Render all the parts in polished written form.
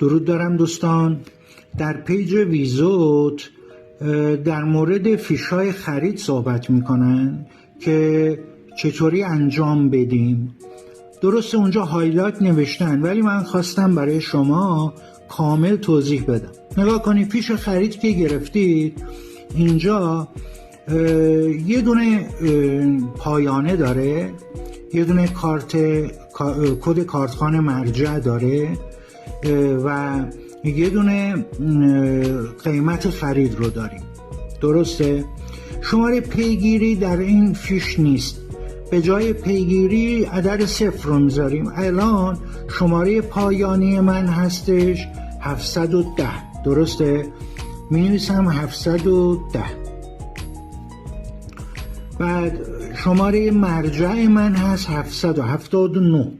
درود دارم دوستان. در پیج ویزوت در مورد فیش‌های خرید صحبت میکنن که چطوری انجام بدیم. درسته اونجا هایلایت نوشتن، ولی من خواستم برای شما کامل توضیح بدم. نگاه کنید، فیش خرید که گرفتید اینجا یه دونه پایانه داره، یه دونه کد کارتخوان مرجع داره و یه دونه قیمت خرید رو داریم. درسته؟ شماره پیگیری در این فیش نیست. به جای پیگیری عدد 0 رو میذاریم. الان شماره پایانی من هستش 710. درسته؟ می نویسم 710. بعد شماره مرجع من هست 779.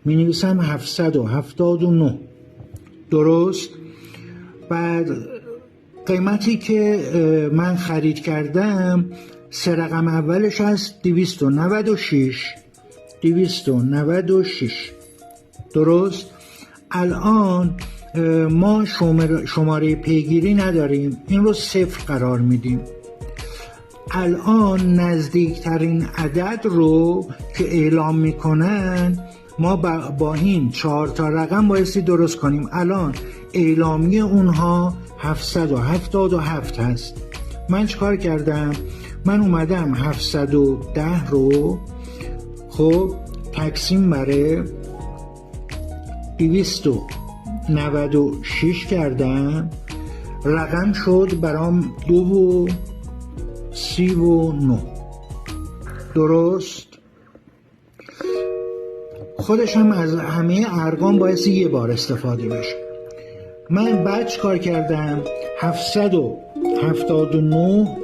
می نویسم 779. درست؟ بعد قیمتی که من خرید کردم 3 رقم اولش هست 296. درست؟ الان ما شماره پیگیری نداریم، این رو 0 قرار میدیم. الان نزدیکترین عدد رو که اعلام میکنن ما با این 4 تا رقم بایستی درست کنیم. الان اعلامی اونها 777 هست. من چیکار کردم؟ من اومدم 710 رو خب تقسیم بر 296 کردم، رقم شد برام 2.39. درست؟ خودش هم از همه ارقام باعث یه بار استفاده بشه. من بعد چیکار کردم؟ 779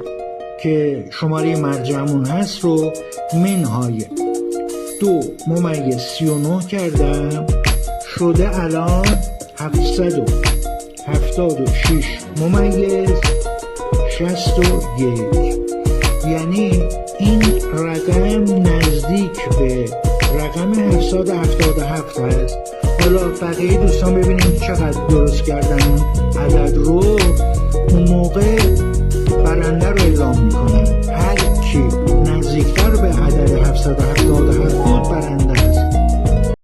که شماره مرجعمون هست رو منهای 2.39 کردم، شده الان 776.61. یعنی این رقم نزدیک به رقم 777 هست. حالا بقیه دوستان ببینیم چقدر درست کردن اون عدد رو. اون موقع برنده رو اعلام میکنن. هر کی نزدیکتر به عدد 777 بود برنده است.